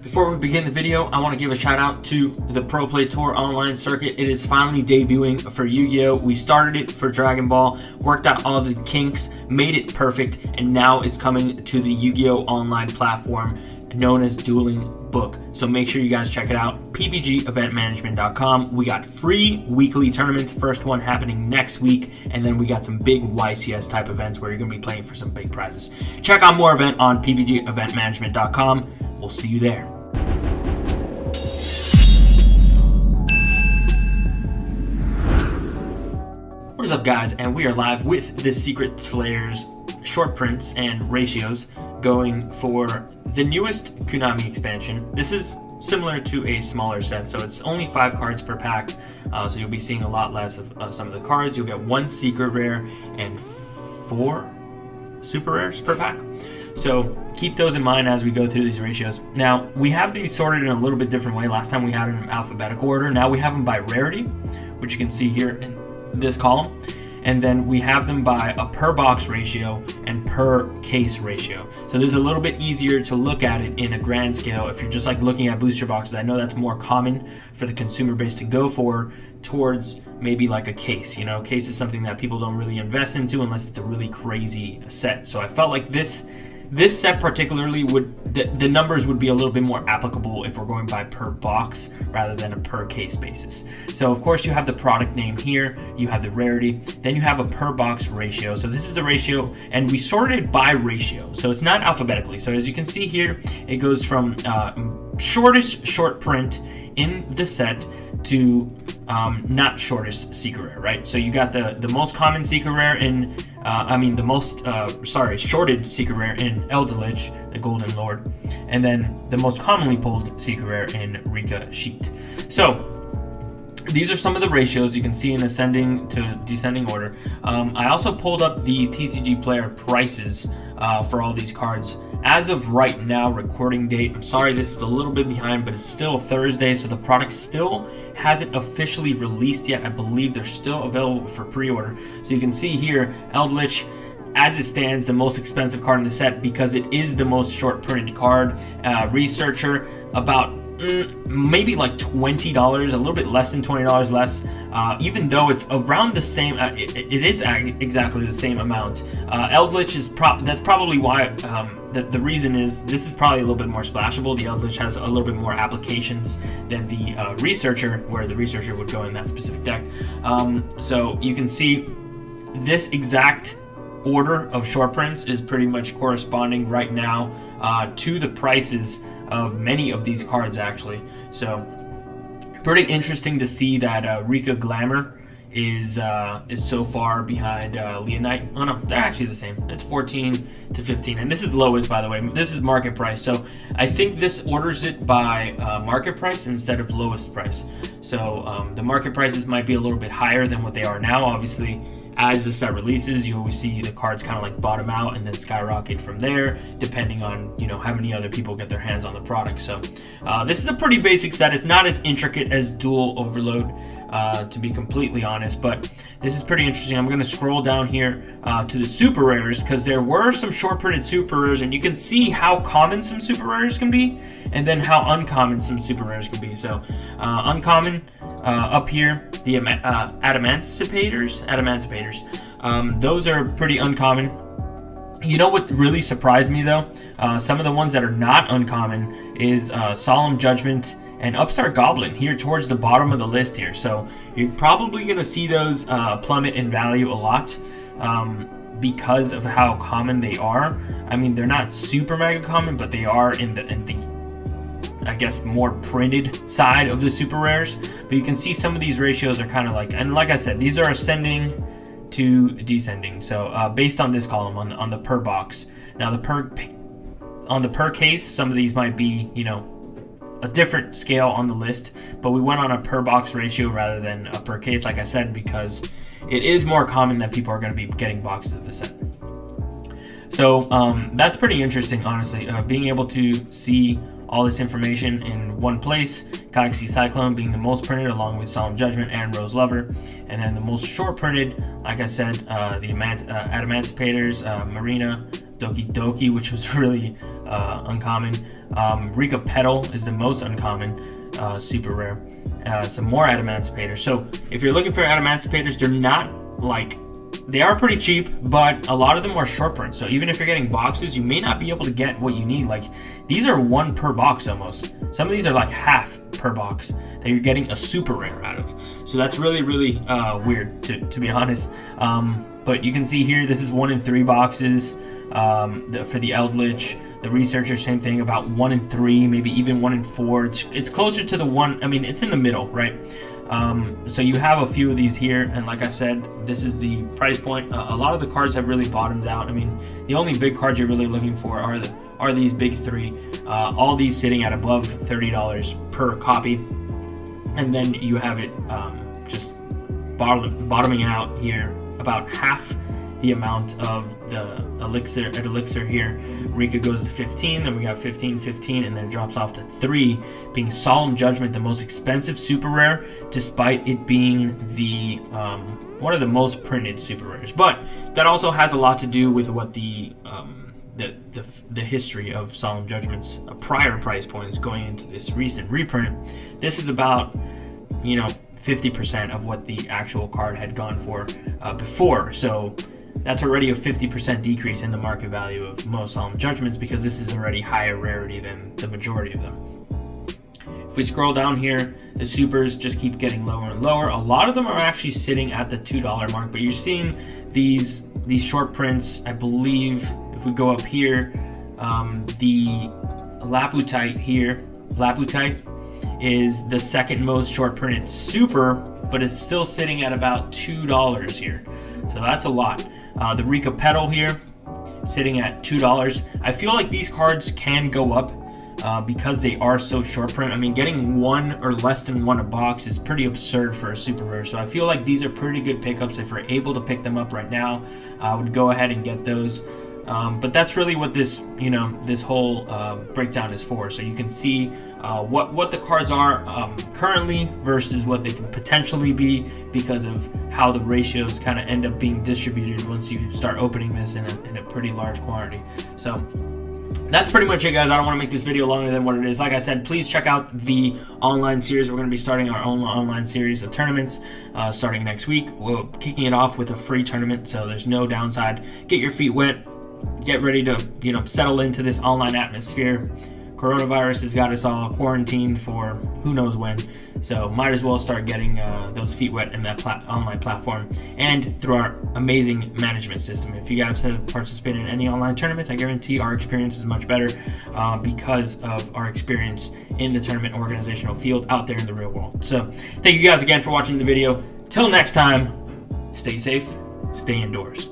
Before we begin the video, I want to give a shout out to the Pro Play Tour online circuit. It is finally debuting for Yu-Gi-Oh! We started it for Dragon Ball, worked out all the kinks, made it perfect, and now it's coming to the Yu-Gi-Oh! Online platform known as Dueling Book. So make sure you guys check it out, ppgeventmanagement.com. We got free weekly tournaments, first one happening next week, and then we got some big YCS type events where you're going to be playing for some big prizes. Check out more event on ppgeventmanagement.com. We'll see you there. What is up, guys? And we are live with the Secret Slayers short prints and ratios going for the newest Konami expansion. This is similar to a smaller set, so it's only 5 cards per pack, so you'll be seeing a lot less of some of the cards. You'll get 1 secret rare and 4 super rares per pack. So keep those in mind as we go through these ratios. Now, we have these sorted in a little bit different way. Last time we had them in alphabetical order. Now we have them by rarity, which you can see here in this column. And then we have them by a per box ratio and per case ratio. So this is a little bit easier to look at it in a grand scale. If you're just like looking at booster boxes, I know that's more common for the consumer base to go for towards maybe like a case. You know, case is something that people don't really invest into unless it's a really crazy set. So I felt like this set particularly the numbers would be a little bit more applicable if we're going by per box rather than a per case basis. So of course you have the product name here, you have the rarity, then you have a per box ratio. So this is the ratio, and we sorted by ratio, so it's not alphabetically. So as you can see here, it goes from shortest short print in the set to not shortest secret rare, right? So you got the most common secret rare in shorted secret rare in Eldritch, the Golden Lord, and then the most commonly pulled secret rare in Rika Sheet. So these are some of the ratios you can see in ascending to descending order. I also pulled up the TCG player prices for all these cards. As of right now, recording date, I'm sorry this is a little bit behind, but it's still Thursday, so the product still hasn't officially released yet. I believe they're still available for pre-order. So you can see here, Eldritch, as it stands, the most expensive card in the set because it is the most short printed card. Researcher, about maybe like $20, a little bit less than $20 less, even though it's around the same. It is exactly the same amount. Eldritch is that's probably why. The reason is this is probably a little bit more splashable. The Eldritch has a little bit more applications than the Researcher, where the Researcher would go in that specific deck. So you can see this exact order of short prints is pretty much corresponding right now to the prices of many of these cards, actually. So pretty interesting to see that Rika Glamour is so far behind Leonite. Oh no, they're actually the same. It's 14 to 15, and this is lowest, by the way. This is market price, so I think this orders it by market price instead of lowest price. So the market prices might be a little bit higher than what they are now. Obviously, as the set releases, you always see the cards kind of like bottom out and then skyrocket from there, depending on, you know, how many other people get their hands on the product. So this is a pretty basic set. It's not as intricate as Dual Overload, to be completely honest, but this is pretty interesting. I'm going to scroll down here to the super rares, because there were some short printed super rares, and you can see how common some super rares can be and then how uncommon some super rares can be. So uncommon up here, the adamanticators, those are pretty uncommon. You know what really surprised me though? Some of the ones that are not uncommon is Solemn Judgment and Upstart Goblin here towards the bottom of the list here. So you're probably going to see those plummet in value a lot because of how common they are. I mean, they're not super mega common, but they are in the I guess more printed side of the super rares. But you can see some of these ratios are kind of like, and like I said, these are ascending to descending. So based on this column on the per box. Now on the per case, some of these might be, you know, a different scale on the list, but we went on a per box ratio rather than a per case, like I said, because it is more common that people are going to be getting boxes of the set. So that's pretty interesting, honestly, being able to see all this information in one place. Galaxy Cyclone being the most printed, along with Solemn Judgment and Rose Lover. And then the most short printed, like I said, the Adamanticators, Marina, Doki Doki, which was really uncommon. Rika Petal is the most uncommon, super rare. Some more Adamantispators. So if you're looking for Adamantispators, they're not like, they are pretty cheap, but a lot of them are short print. So even if you're getting boxes, you may not be able to get what you need. Like, these are 1 per box almost. Some of these are like half per box that you're getting a super rare out of. So that's really, really weird, to be honest. But you can see here, this is 1 in 3 boxes for the Eldritch. The Researcher, same thing, about 1 in 3, maybe even 1 in 4. It's closer to the 1, I mean, it's in the middle, right? So you have a few of these here, and like I said, this is the price point. A lot of the cards have really bottomed out. I mean, the only big cards you're really looking for are these big 3. All these sitting at above $30 per copy, and then you have it just bottoming out here about half the amount of the elixir here. Rika goes to 15, then we got 15, 15, and then it drops off to 3, being Solemn Judgment, the most expensive super rare, despite it being the one of the most printed super rares. But that also has a lot to do with what the history of Solemn Judgment's prior price points going into this recent reprint. This is about, 50% of what the actual card had gone for before. So that's already a 50% decrease in the market value of most Solemn Judgments, because this is already higher rarity than the majority of them. If we scroll down here, the supers just keep getting lower and lower. A lot of them are actually sitting at the $2 mark, but you're seeing these short prints. I believe if we go up here, the Laputite here, Laputite is the second most short printed super, but it's still sitting at about $2 here. So that's a lot. The Rika Petal here, sitting at $2. I feel like these cards can go up because they are so short print. I mean, getting 1 or less than 1 a box is pretty absurd for a super rare. So I feel like these are pretty good pickups. If you're able to pick them up right now, I would go ahead and get those. But that's really what this, this whole breakdown is for. So you can see what the cards are currently versus what they can potentially be, because of how the ratios kind of end up being distributed once you start opening this in a pretty large quantity. So that's pretty much it, guys. I don't want to make this video longer than what it is. Like I said, please check out the online series. We're going to be starting our own online series of tournaments starting next week. We're kicking it off with a free tournament, so there's no downside. Get your feet wet. Get ready to settle into this online atmosphere. Coronavirus has got us all quarantined for who knows when, so might as well start getting those feet wet in that online platform and through our amazing management system. If you guys have participated in any online tournaments, I guarantee our experience is much better because of our experience in the tournament organizational field out there in the real world. So thank you guys again for watching the video. Till next time, stay safe, stay indoors.